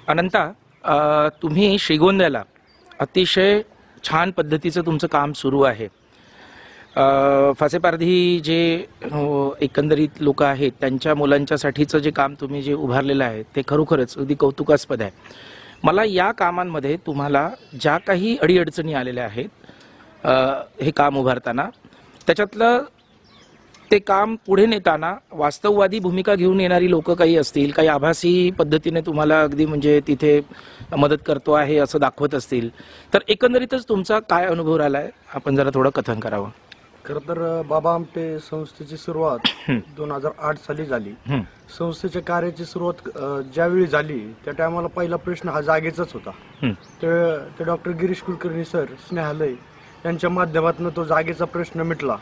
अनंता, तुम्ही श्रीगोंद्याला अतिशय छान पद्धतीचं तुमचं काम सुरू आहे. फासेपारधी जे एकंदरीत लोक आहेत त्यांच्या मुलांच्यासाठीचं जे काम तुम्ही जे उभारलेलं आहे ते खरोखरच अगदी कौतुकास्पद आहे. मला या कामांमध्ये तुम्हाला ज्या काही अडीअडचणी आलेल्या आहेत हे काम उभारताना, त्याच्यातलं ते काम पुढे नेताना वास्तववादी भूमिका घेऊन येणारी लोक काही असतील, काही आभासी पद्धतीने तुम्हाला अगदी म्हणजे तिथे मदत करतो आहे असं दाखवत असतील, तर एकंदरीतच तुमचा काय अनुभव राहिलाय आपण जरा थोडं कथन करावं. खरं तर बाबा आमटे संस्थेची सुरुवात 2008 साली झाली. संस्थेच्या कार्याची सुरुवात ज्यावेळी झाली त्या टायमाला पहिला प्रश्न हा जागेचाच होता. ते डॉक्टर गिरीश कुलकर्णी सर स्नेहालय यांच्या माध्यमातून तो जागेचा प्रश्न मिटला.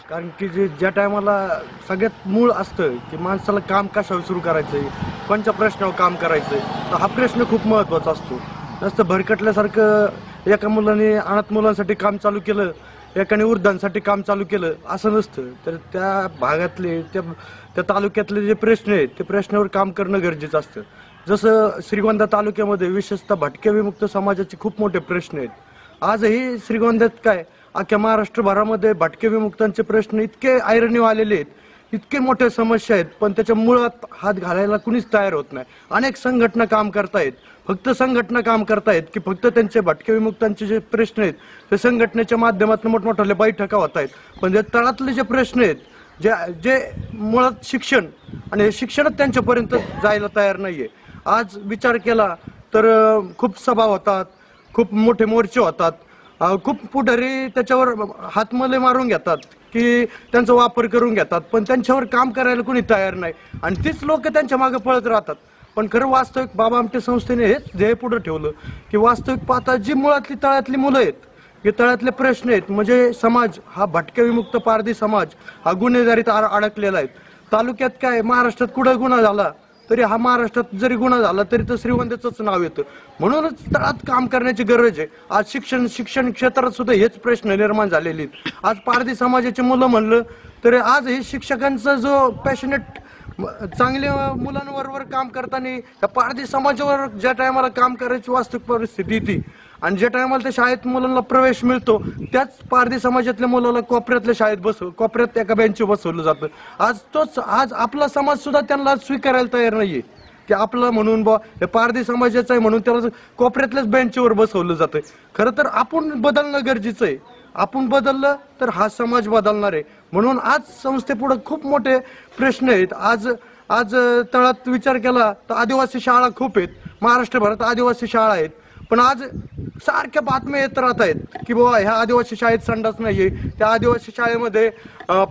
कारण की ज्या टायमाला सगळ्यात मूळ असतं की माणसाला काम कशावर सुरू करायचंय, कोणत्या प्रश्नावर काम करायचंय, तर हा प्रश्न खूप महत्वाचा असतो. नुसतं भरकटल्यासारखं एका मुलाने अनाथ मुलांसाठी काम चालू केलं, एकाने वृद्धांसाठी काम चालू केलं असं नसतं. तर त्या भागातले त्या तालुक्यातले जे प्रश्न आहेत ते प्रश्नावर काम करणं गरजेचं असतं. जसं श्रीगोंदा तालुक्यामध्ये विशेषतः भटक्या विमुक्त समाजाचे खूप मोठे प्रश्न आहेत. आजही श्रीगोंद्यात काय अख्ख्या महाराष्ट्रभरामध्ये भटके विमुक्तांचे प्रश्न इतके ऐरणीव आलेले आहेत, इतके मोठ्या समस्या आहेत, पण त्याच्या मुळात हात घालायला कुणीच तयार होत नाही. अनेक संघटना काम करतायत, फक्त संघटना काम करतायत की फक्त त्यांचे भटके विमुक्तांचे जे प्रश्न आहेत ते संघटनेच्या माध्यमातून मोठमोठ्या बैठका होत आहेत, पण जे तळातले जे प्रश्न आहेत, जे मुळात शिक्षण आणि हे शिक्षणच त्यांच्यापर्यंत जायला तयार नाहीये. आज विचार केला तर खूप सभा होतात, खूप मोठे मोर्चे होतात, खूप पुढारी त्याच्यावर हातमले मारून घेतात की त्यांचा वापर करून घेतात, पण त्यांच्यावर काम करायला कोणी तयार नाही आणि तीच लोक त्यांच्या मागे पळत राहतात. पण खरं वास्तविक बाबा आमटे संस्थेने हेच ध्येय पुढे ठेवलं की वास्तविक पाहता जी मुळातली तळातली मुलं आहेत, हे तळातले प्रश्न आहेत, म्हणजे समाज हा भटक्या विमुक्त पारधी समाज हा गुन्हेगारीत अडकलेला आहे. तालुक्यात काय महाराष्ट्रात कुठं गुन्हा झाला तरी हा महाराष्ट्रात जरी गुन्हा झाला तरी तर श्रीगोंद्याचंच नाव येतं. म्हणूनच तळात काम करण्याची गरज आहे. आज शिक्षण क्षेत्रात सुद्धा हेच प्रश्न निर्माण झालेले आहेत. आज पारधी समाजाची मुलं म्हणलं तरी आज हे शिक्षकांचा जो पॅशनेट चांगल्या मुलांबरोबर काम करताना त्या पारधी समाजावर ज्या टायमाला काम करायची वास्तविक परिस्थिती ती आणि ज्या टायमाला त्या शाळेत मुलांना प्रवेश मिळतो त्याच पारधी समाजातल्या मुलाला कोपऱ्यातल्या शाळेत कोपऱ्यात एका बेंचवर बसवलं जातं. आज आपला समाज सुद्धा त्यांना स्वीकारायला तयार नाहीये की आपलं म्हणून हे पारधी समाजाचं आहे म्हणून त्याला कोपऱ्यातल्याच बेंचवर बसवलं जातं. खरं तर आपण बदलणं गरजेचं आहे. आपण बदललं तर हा समाज बदलणार आहे. म्हणून आज संस्थेपुढे खूप मोठे प्रश्न आहेत. आज तळात विचार केला तर आदिवासी शाळा खूप आहेत, महाराष्ट्रभरात आदिवासी शाळा आहेत, पण आज सारख्या बातम्या येत राहत आहेत की बाबा ह्या आदिवासी शाळेत संडास नाहीये, त्या आदिवासी शाळेमध्ये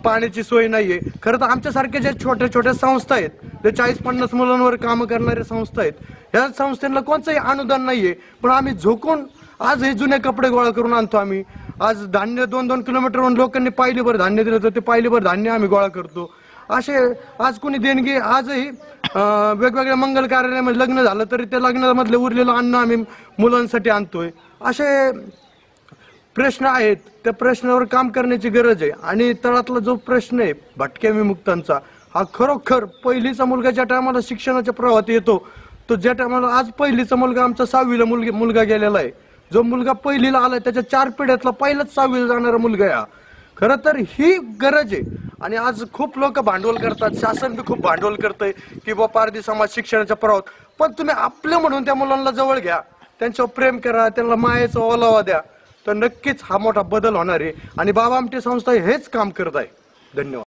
पाण्याची सोय नाहीये. खरं तर आमच्यासारख्या ज्या छोट्या छोट्या संस्था आहेत, ते 40-50 मुलांवर कामं करणाऱ्या संस्था आहेत, ह्या संस्थांना कोणतंही अनुदान नाहीये, पण आम्ही झोकून आज हे जुने कपडे गोळा करून आणतो. आम्ही आज धान्य 2-2 किलोमीटरवरून लोकांनी पायलीभर धान्य दिलं तर ते पायलीभर धान्य आम्ही गोळा करतो. असे आज कोणी देणगी आजही वेगवेगळ्या मंगल कार्यालयामध्ये लग्न झालं तरी त्या लग्नामधलं उरलेलं अन्न आम्ही मुलांसाठी आणतोय. असे प्रश्न आहेत, त्या प्रश्नावर काम करण्याची गरज आहे. आणि तळातला जो प्रश्न आहे भटक्या विमुक्तांचा, हा खरोखर पहिलीचा मुलगा ज्या टायमाला शिक्षणाच्या प्रवाहात येतो तो ज्या टायमाला आज पहिलीचा मुलगा आमचा 6वीला मुलगा गेलेला आहे, जो मुलगा पहिलीला आलाय त्याच्या 4 पिढ्यातला पहिलाच 6वीला जाणारा मुलगा आहे. खरं तर ही गरज आहे. आणि आज खूप लोक भांडवल करतात, शासन बी खूप भांडवल करतंय की बा पारधी समाज शिक्षणाच्या प्रवाहात, पण तुम्ही आपलं म्हणून त्या मुलांना जवळ घ्या, त्यांच्यावर प्रेम करा, त्यांना मायेचा ओलावा द्या, तर नक्कीच हा मोठा बदल होणार आहे. आणि बाबा आमटे संस्था हेच काम करत आहे. धन्यवाद.